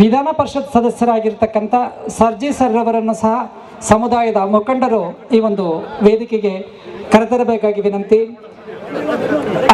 ವಿಧಾನ ಪರಿಷತ್ ಸದಸ್ಯರಾಗಿರ್ತಕ್ಕಂಥ ಸರ್ಜಿ ಸರ್ರವರನ್ನು ಸಹ ಸಮುದಾಯದ ಮುಖಂಡರು ಈ ಒಂದು ವೇದಿಕೆಗೆ ಕರೆತರಬೇಕಾಗಿ ವಿನಂತಿ.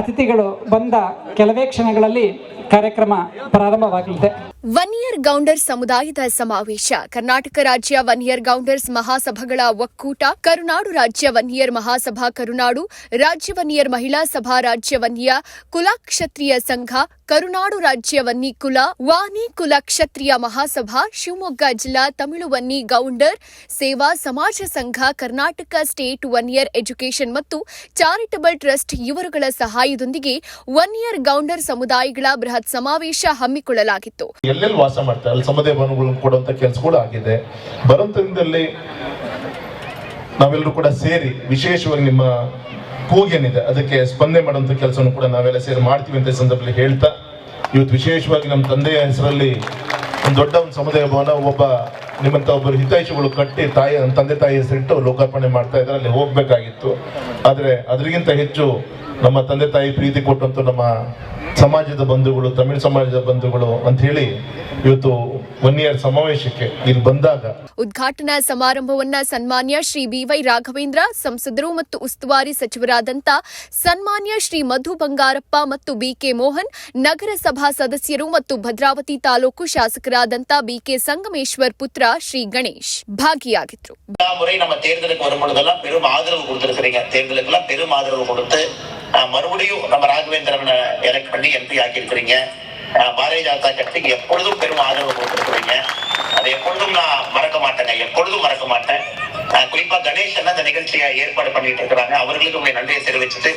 ಅತಿಥಿಗಳು ಬಂದ ಕೆಲವೇ ಕ್ಷಣಗಳಲ್ಲಿ ಕಾರ್ಯಕ್ರಮ ಪ್ರಾರಂಭವಾಗಲಿದೆ. ವನ್ನಿಯರ್ ಗೌಂಡರ್ಸ್ ಸಮುದಾಯದ ಸಮಾವೇಶ. ಕರ್ನಾಟಕ ರಾಜ್ಯ ವನ್ನಿಯರ್ ಗೌಂಡರ್ಸ್ ಮಹಾಸಭಾಗಳ ಒಕ್ಕೂಟ, ಕರುನಾಡು ರಾಜ್ಯ ವನ್ನಿಯರ್ ಮಹಾಸಭಾ ಕರುನಾಡು, ರಾಜ್ಯ ವನ್ನಿಯರ್ ಮಹಿಳಾ ಸಭಾ ರಾಜ್ಯ ವನ್ನಿಯ ಕುಲ ಕ್ಷತ್ರಿಯ ಸಂಘ, ಕರುನಾಡು ರಾಜ್ಯ ವನ್ನಿ ಕುಲ, ವಾನಿ ಕುಲ ಕ್ಷತ್ರಿಯ ಮಹಾಸಭಾ, ಶಿವಮೊಗ್ಗ ಜಿಲ್ಲಾ ತಮಿಳು ವನ್ನಿ ಗೌಂಡರ್ ಸೇವಾ ಸಮಾಜ ಸಂಘ, ಕರ್ನಾಟಕ ಸ್ಟೇಟ್ ವನ್ನಿಯರ್ ಎಜುಕೇಷನ್ ಮತ್ತು ಚಾರಿಟಬಲ್ ಟ್ರಸ್ಟ್ ಇವರುಗಳ ಸಹಾಯದೊಂದಿಗೆ ವನ್ನಿಯರ್ ಗೌಂಡರ್ ಸಮುದಾಯಗಳ ಬೃಹತ್ ಸಮಾವೇಶ ಹಮ್ಮಿಕೊಳ್ಳಲಾಗಿತ್ತು. ಎಲ್ಲೆಲ್ಲಿ ವಾಸ ಮಾಡ್ತಾರೆ ಅಲ್ಲಿ ಸಮುದಾಯ ಭವನಗಳನ್ನು ಕೊಡುವಂತ ಕೆಲಸ ಕೂಡ ಆಗಿದೆ. ಬರುವಂತ ದಿನದಲ್ಲಿ ನಾವೆಲ್ಲರೂ ಕೂಡ ಸೇರಿ ವಿಶೇಷವಾಗಿ ನಿಮ್ಮ ಕೂಗೇನಿದೆ ಅದಕ್ಕೆ ಸ್ಪಂದನೆ ಮಾಡುವಂತ ಕೆಲಸವನ್ನು ಕೂಡ ನಾವೆಲ್ಲ ಸೇರಿ ಮಾಡ್ತೀವಿ ಅಂತ ಸಂದರ್ಭದಲ್ಲಿ ಹೇಳ್ತಾ, ಇವತ್ತು ವಿಶೇಷವಾಗಿ ನಮ್ಮ ತಂದೆಯ ಹೆಸರಲ್ಲಿ ಒಂದು ದೊಡ್ಡ ಒಂದು ಸಮುದಾಯ ಭವನ ಒಬ್ಬ ನಿಮ್ಮಂತ ಒಬ್ಬರು ಹಿತೈಷಿಗಳು ಕಟ್ಟಿ ತಂದೆ ತಾಯಿ ಹೆಸರಿಟ್ಟು ಲೋಕಾರ್ಪಣೆ ಮಾಡ್ತಾ ಇದ್ದಾರೆ. ಅಲ್ಲಿ ಹೋಗ್ಬೇಕಾಗಿತ್ತು. ಆದ್ರೆ ಅದರಿಗಿಂತ ಹೆಚ್ಚು ನಮ್ಮ ತಂದೆ ತಾಯಿ ಪ್ರೀತಿ ಕೊಟ್ಟಂತ ನಮ್ಮ ಸಮಾಜದ ಬಂಧುಗಳು, ತಮಿಳು ಸಮಾಜದ ಬಂಧುಗಳು ಅಂತ ಹೇಳಿ ಇವತ್ತು ವನ್ನಿಯರ್ ಸಮಾವೇಶಕ್ಕೆ ಇಲ್ಲಿ ಬಂದಾಗ ಉದ್ಘಾಟನಾ ಸಮಾರಂಭವನ್ನ ಸನ್ಮಾನ್ಯ ಶ್ರೀ ಬಿವೈ ರಾಘವೇಂದ್ರ, ಸಂಸದರು ಮತ್ತು ಉಸ್ತುವಾರಿ ಸಚಿವರಾದಂತ ಸನ್ಮಾನ್ಯ ಶ್ರೀ ಮಧು ಬಂಗಾರಪ್ಪ ಮತ್ತು ಬಿಕೆ ಮೋಹನ್, ನಗರಸಭಾ ಸದಸ್ಯರು ಮತ್ತು ಭದ್ರಾವತಿ ತಾಲೂಕು ಶಾಸಕರಾದಂತ ಬಿಕೆ ಸಂಗಮೇಶ್ವರ್ ಪುತ್ರ ಶ್ರೀ ಗಣೇಶ್ ಭಾಗಿಯಾಗಿದ್ರು. நம்ம தேர்தலுக்கு வரும்பொழுதெல்லாம் பெரும் ஆதரவு கொடுத்திருக்கிறீங்க. தேர்தலுக்கெல்லாம் பெரும் ஆதரவு கொடுத்து மறுபடியும் நம்ம ராகவேந்திரன் எலெக்ட் பண்ணி எம்பி ஆக்கியிருக்கிறீங்க. பாரதிய ஜனதா கட்சிக்கு எப்பொழுதும் பெரும் ஆதரவு கொடுத்திருக்கிறீங்க. அதை எப்பொழுதும் நான் மறக்க மாட்டேங்க, எப்பொழுதும் மறக்க மாட்டேன். குறிப்பா கணேசன் அந்த நிகழ்ச்சியை ஏற்பாடு பண்ணிட்டு இருக்கிறாங்க. அவர்களுக்கு உங்களை நன்றியை தெரிவிச்சுட்டு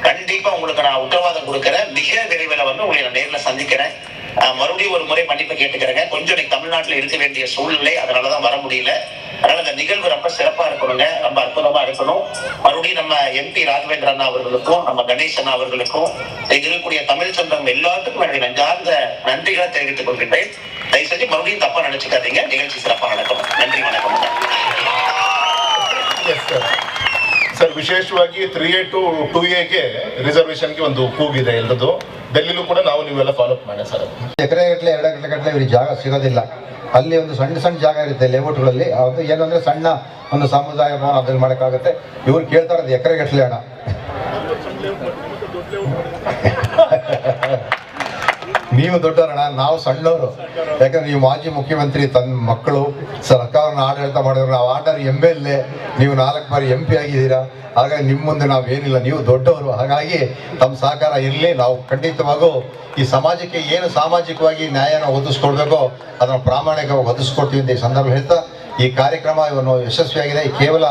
கண்டிப்பா உங்களுக்கு நான் உத்தரவாதம் கொடுக்கிறேன். மிக விரைவில் உங்களை நான் நேரில் சந்திக்கிறேன். மறுபடியும் ஒரு முறை மன்னிப்பு கேட்டுக்கிறேங்க. கொஞ்சம் நீங்க தமிழ்நாட்டில் இருக்க வேண்டிய சூழ்நிலை, அதனாலதான் வர முடியல. அதனால இந்த நிகழ்வு ரொம்ப சிறப்பா இருக்கணுங்க, ரொம்ப அற்புதமா இருக்கணும். மறுபடியும் நம்ம எம்பி ராகவேந்திர அண்ணா அவர்களுக்கும் நம்ம கணேசன் அவர்களுக்கும் இருக்கக்கூடிய தமிழ் சொந்தம் எல்லாத்துக்கும் என்னுடைய நெஞ்சார்ந்த நன்றிகளை தெரிவித்துக் கொள்கின்றேன். தயவு செஞ்சு மறுபடியும் தப்பா நினைச்சுக்காதீங்க. நிகழ்ச்சி சிறப்பா நடக்கும். நன்றி, வணக்கம். ಸರ್, ವಿಶೇಷವಾಗಿ 3A to 2Aಗೆ ರಿಸರ್ವೇಶನ್ಗೆ ಒಂದು ಕೂಗಿದೆ ಎಲ್ಲದು. ಡೆಲ್ಲಿಲೂ ಕೂಡ ನೀವೆಲ್ಲ ಫಾಲೋ ಅಪ್ ಮಾಡಿ ಸರ್. ಎಕರೆ ಗಟ್ಟಲೆ 2 ಎಕರೆ ಗಟ್ಟಲೆ ಇವ್ರಿಗೆ ಜಾಗ ಸಿಗೋದಿಲ್ಲ. ಅಲ್ಲಿ ಒಂದು ಸಣ್ಣ ಸಣ್ಣ ಜಾಗ ಇರುತ್ತೆ ಲೇಔಟ್ಗಳಲ್ಲಿ. ಅದು ಏನಂದ್ರೆ ಸಣ್ಣ ಒಂದು ಸಮುದಾಯ ಭವನ ಅದನ್ನು ಮಾಡೋಕ್ಕಾಗುತ್ತೆ. ಇವ್ರು ಕೇಳ್ತಾ ಇರೋದು ಎಕರೆ ಗಟ್ಟಲೆ ಹಣ. ನೀವು ದೊಡ್ಡವರಣ, ನಾವು ಸಣ್ಣವರು. ಯಾಕಂದ್ರೆ ನೀವು ಮಾಜಿ ಮುಖ್ಯಮಂತ್ರಿ, ತನ್ನ ಮಕ್ಕಳು ಸರ್ಕಾರನ ಆಡಳಿತ ಮಾಡಿದ್ರು. ನಾವು ಆರ್ಡರ್ MLA, ನೀವು 4 ಬಾರಿ MP ಆಗಿದ್ದೀರಾ. ಹಾಗಾಗಿ ನಿಮ್ಮ ಮುಂದೆ ನಾವೇನಿಲ್ಲ, ನೀವು ದೊಡ್ಡವರು. ಹಾಗಾಗಿ ತಮ್ಮ ಸಹಕಾರ ಇರಲಿ. ನಾವು ಖಂಡಿತವಾಗೂ ಈ ಸಮಾಜಕ್ಕೆ ಏನು ಸಾಮಾಜಿಕವಾಗಿ ನ್ಯಾಯನ ಒದಗಿಸ್ಕೊಡ್ಬೇಕೋ ಅದನ್ನು ಪ್ರಾಮಾಣಿಕವಾಗಿ ಒದಗಿಸ್ಕೊಡ್ತೀವಿ ಅಂತ ಈ ಸಂದರ್ಭ ಹೇಳ್ತಾ, ಈ ಕಾರ್ಯಕ್ರಮ ಇವನ್ನು ಯಶಸ್ವಿಯಾಗಿದೆ. ಕೇವಲ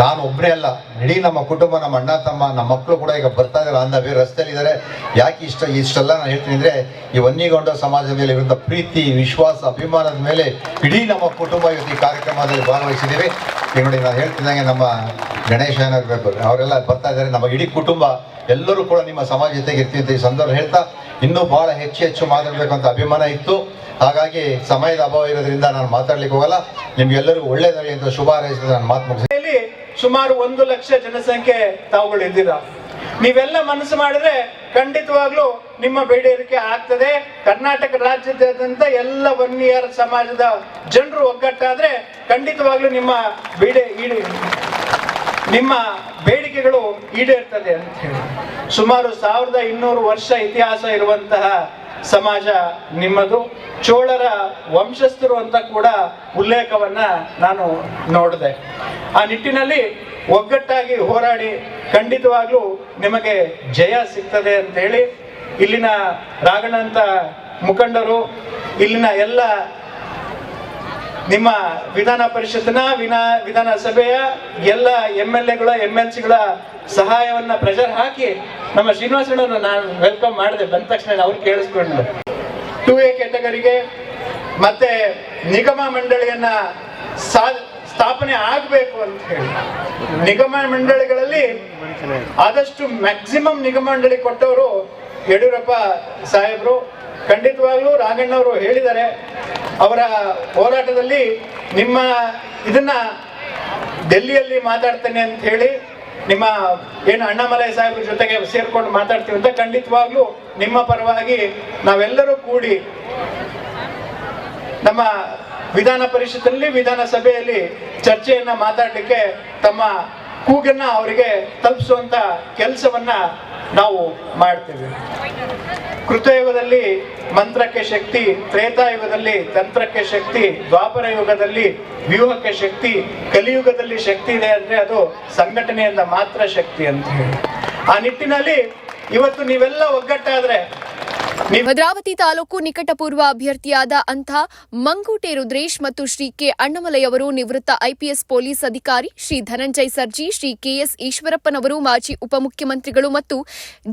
ನಾನು ಒಬ್ಬನೇ ಅಲ್ಲ, ಇಡೀ ನಮ್ಮ ಕುಟುಂಬ, ನಮ್ಮ ಅಣ್ಣ ತಮ್ಮ, ನಮ್ಮ ಮಕ್ಕಳು ಕೂಡ ಈಗ ಬರ್ತಾ ಇದ್ದಾರೆ, ಅಂದ ಬೇರೆ ರಸ್ತೆಯಲ್ಲಿ ಇದ್ದಾರೆ. ಯಾಕೆ ಇಷ್ಟೆಲ್ಲ ನಾನು ಹೇಳ್ತೀನಿ ಅಂದರೆ, ಈ ವನ್ನಿಗೌಡ ಸಮಾಜದ ಮೇಲೆ ಇರುವಂಥ ಪ್ರೀತಿ, ವಿಶ್ವಾಸ, ಅಭಿಮಾನದ ಮೇಲೆ ಇಡೀ ನಮ್ಮ ಕುಟುಂಬ ಇವತ್ತು ಈ ಕಾರ್ಯಕ್ರಮದಲ್ಲಿ ಭಾಗವಹಿಸಿದ್ದೀವಿ. ಈಗ ನೋಡಿ, ನಾನು ಹೇಳ್ತಿದ್ದಂಗೆ ನಮ್ಮ ಗಣೇಶ ಏನಾಗಬೇಕು, ಅವರೆಲ್ಲ ಬರ್ತಾ ಇದ್ದಾರೆ. ನಮ್ಮ ಇಡೀ ಕುಟುಂಬ ಎಲ್ಲರೂ ಕೂಡ ನಿಮ್ಮ ಸಮಾಜ ಜೊತೆಗೆ ಇರ್ತೀವಿ ಅಂತ ಈ ಸಂದರ್ಭ ಹೇಳ್ತಾ, ಇನ್ನೂ ಭಾಳ ಹೆಚ್ಚು ಮಾತಾಡಬೇಕು ಅಂತ ಅಭಿಮಾನ ಇತ್ತು. ಹಾಗಾಗಿ ಸಮಯದ ಅಭಾವ ಇರೋದ್ರಿಂದ ನಾನು ಮಾತಾಡ್ಲಿಕ್ಕೆ ಹೋಗಲ್ಲ. ನಿಮ್ಗೆಲ್ಲರಿಗೂ ಒಳ್ಳೇದಾಗಲಿ ಅಂತ ಶುಭ ಹಾರೈಸಿದ ನಾನು ಮಾತು ಮುಗಿಸಿ. ಸುಮಾರು 1 ಲಕ್ಷ ಜನಸಂಖ್ಯೆ ತಾವುಗಳು ಇದ್ದೀರಾ. ನೀವೆಲ್ಲ ಮನಸ್ಸು ಮಾಡಿದ್ರೆ ಖಂಡಿತವಾಗ್ಲೂ ನಿಮ್ಮ ಬೇಡಿಕೆ ಆಗ್ತದೆ. ಕರ್ನಾಟಕ ರಾಜ್ಯದಾದ್ಯಂತ ಎಲ್ಲ ವನ್ನಿಯರ್ ಸಮಾಜದ ಜನರು ಒಗ್ಗಟ್ಟಾದ್ರೆ ಖಂಡಿತವಾಗ್ಲೂ ನಿಮ್ಮ ಬೇಡಿಕೆಗಳು ಈಡೇರ್ತದೆ ಅಂತ ಹೇಳಿ. ಸುಮಾರು 1200 ವರ್ಷ ಇತಿಹಾಸ ಇರುವಂತಹ ಸಮಾಜ ನಿಮ್ಮದು. ಚೋಳರ ವಂಶಸ್ಥರು ಅಂತ ಕೂಡ ಉಲ್ಲೇಖವನ್ನ ನಾನು ನೋಡಿದೆ. ಆ ನಿಟ್ಟಿನಲ್ಲಿ ಒಗ್ಗಟ್ಟಾಗಿ ಹೋರಾಡಿ ಖಂಡಿತವಾಗ್ಲೂ ನಿಮಗೆ ಜಯ ಸಿಗ್ತದೆ ಅಂತ ಹೇಳಿ ಇಲ್ಲಿನ ರಾಗಣ್ಣಂತ ಮುಖಂಡರು, ಇಲ್ಲಿನ ಎಲ್ಲ ನಿಮ್ಮ ವಿಧಾನ ಪರಿಷತ್ನ ವಿಧಾನಸಭೆಯ ಎಲ್ಲ MLAಗಳ MLCಗಳ ಸಹಾಯವನ್ನ ಪ್ರೆಷರ್ ಹಾಕಿ ನಮ್ಮ ಶ್ರೀನಿವಾಸಣ್ಣನ ನಾನು ವೆಲ್ಕಮ್ ಮಾಡಿದೆ. ಬಂದ ತಕ್ಷಣ ಅವ್ರು ಕೇಳಿಸ್ಕೊಂಡು 2A ಕ್ಯಾಟಗರಿಗೆ ಮತ್ತೆ ನಿಗಮ ಮಂಡಳಿಯನ್ನ ಸ್ಥಾಪನೆ ಆಗಬೇಕು ಅಂತ ಹೇಳಿ, ನಿಗಮ ಮಂಡಳಿಗಳಲ್ಲಿ ಆದಷ್ಟು ಮ್ಯಾಕ್ಸಿಮಮ್ ನಿಗಮ ಮಂಡಳಿ ಕೊಟ್ಟವರು ಯಡಿಯೂರಪ್ಪ ಸಾಹೇಬರು. ಖಂಡಿತವಾಗ್ಲೂ ರಾಘಣ್ಣವರು ಹೇಳಿದ್ದಾರೆ, ಅವರ ಹೋರಾಟದಲ್ಲಿ ನಿಮ್ಮ ಇದನ್ನ ಡೆಲ್ಲಿಯಲ್ಲಿ ಮಾತಾಡ್ತೇನೆ ಅಂತ ಹೇಳಿ, ನಿಮ್ಮ ಏನು ಅಣ್ಣಾಮಲೈ ಸಾಹೇಬ್ರ ಜೊತೆಗೆ ಸೇರ್ಕೊಂಡು ಮಾತಾಡ್ತೀವಿ ಅಂತ. ಖಂಡಿತವಾಗ್ಲೂ ನಿಮ್ಮ ಪರವಾಗಿ ನಾವೆಲ್ಲರೂ ಕೂಡಿ ನಮ್ಮ ವಿಧಾನ ಪರಿಷತ್ತಲ್ಲಿ ವಿಧಾನಸಭೆಯಲ್ಲಿ ಚರ್ಚೆಯನ್ನ ಮಾತಾಡಲಿಕ್ಕೆ ತಮ್ಮ ಕೂಗನ್ನ ಅವರಿಗೆ ತಲುಪಿಸುವಂತ ಕೆಲಸವನ್ನ ನಾವು ಮಾಡ್ತೇವೆ. ಕೃತಯುಗದಲ್ಲಿ ಮಂತ್ರಕ್ಕೆ ಶಕ್ತಿ, ತ್ರೇತಾಯುಗದಲ್ಲಿ ತಂತ್ರಕ್ಕೆ ಶಕ್ತಿ, ದ್ವಾಪರ ಯುಗದಲ್ಲಿ ವ್ಯೂಹಕ್ಕೆ ಶಕ್ತಿ, ಕಲಿಯುಗದಲ್ಲಿ ಶಕ್ತಿ ಇದೆ ಅಂದ್ರೆ ಅದು ಸಂಘಟನೆಯಿಂದ ಮಾತ್ರ ಶಕ್ತಿ ಅಂತ ಹೇಳಿ. ಆ ನಿಟ್ಟಿನಲ್ಲಿ ಇವತ್ತು ನೀವೆಲ್ಲ ಒಗ್ಗಟ್ಟಾದ್ರೆ ಭದ್ರಾವತಿ ತಾಲೂಕು ನಿಕಟಪೂರ್ವ ಅಭ್ಯರ್ಥಿಯಾದ ಅಂಥ ಮಂಗೂಟೆ ರುದ್ರೇಶ್ ಮತ್ತು ಶ್ರೀ ಕೆ ಅಣ್ಣಮಲೈ ಅವರು, ನಿವೃತ್ತ ಐಪಿಎಸ್ ಪೊಲೀಸ್ ಅಧಿಕಾರಿ ಶ್ರೀ ಧನಂಜಯ್ ಸರ್ಜಿ, ಶ್ರೀ ಕೆಎಸ್ ಈಶ್ವರಪ್ಪನವರು, ಮಾಜಿ ಉಪಮುಖ್ಯಮಂತ್ರಿಗಳು ಮತ್ತು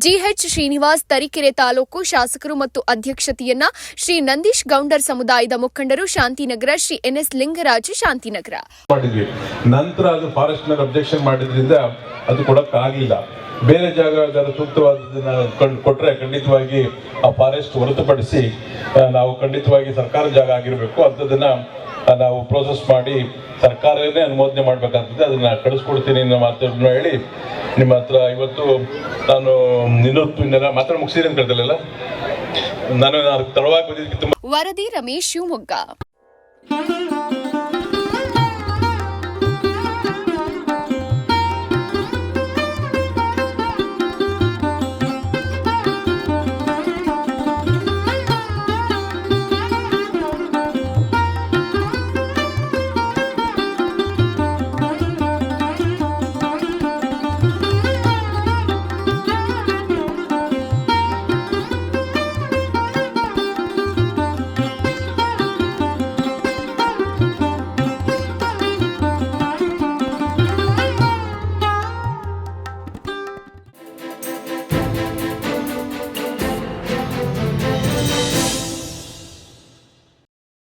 ಜಿಎಚ್ ಶ್ರೀನಿವಾಸ್ ತರೀಕೆರೆ ತಾಲೂಕು ಶಾಸಕರು ಮತ್ತು ಅಧ್ಯಕ್ಷತೆಯನ್ನ ಶ್ರೀ ನಂದೀಶ್ ಗೌಂಡರ್ ಸಮುದಾಯದ ಮುಖಂಡರು ಶಾಂತಿನಗರ, ಶ್ರೀ ಎನ್ಎಸ್ ಲಿಂಗರಾಜು ಶಾಂತಿನಗರ ಮಾಡಿದ್ವಿ. ನಂತರ ಅದು ಫಾರೆಸ್ಟ್ ನಲ್ಲಿ ಅಬ್ಜೆಕ್ಷನ್ ಮಾಡಿದ್ರಿಂದ ಅದು ಕೊಡಕ್ಕಾಗಲಿಲ್ಲ. ಬೇರೆ ಜಾಗ ಸೂಕ್ತವಾದದನ್ನ ಕೊಟ್ರೆ ಖಂಡಿತವಾಗಿ ಆ ಫಾರೆಸ್ಟ್ ಹೊರತುಪಡಿಸಿ ನಾವು ಖಂಡಿತವಾಗಿ ಸರ್ಕಾರದ ಜಾಗ ಆಗಿರಬೇಕು ಅಂತದನ್ನ ನಾವು ಪ್ರೋಸೆಸ್ ಮಾಡಿ ಸರ್ಕಾರನೇ ಅನುಮೋದನೆ ಮಾಡ್ಬೇಕಾಗ್ತದೆ. ಅದನ್ನ ಕಳಿಸ್ಕೊಡ್ತೀನಿ ಅನ್ನೋ ಮಾತನ್ನ ಹೇಳಿ ನಿಮ್ಮ ಹತ್ರ ಇವತ್ತು ನಾನು ಇನ್ನೆಲ್ಲ ಮಾತ್ರ ಮುಗಿಸಿದ್ರೆ ಅಂತ ಹೇಳ್ತಿಲ್ಲ, ನಾನು ತಡವಾಗಿ ಬಂದಿದ್ದಕ್ಕೆ ತುಂಬಾ. ವರದಿ ರಮೇಶ್ ಶಿವಮೊಗ್ಗ.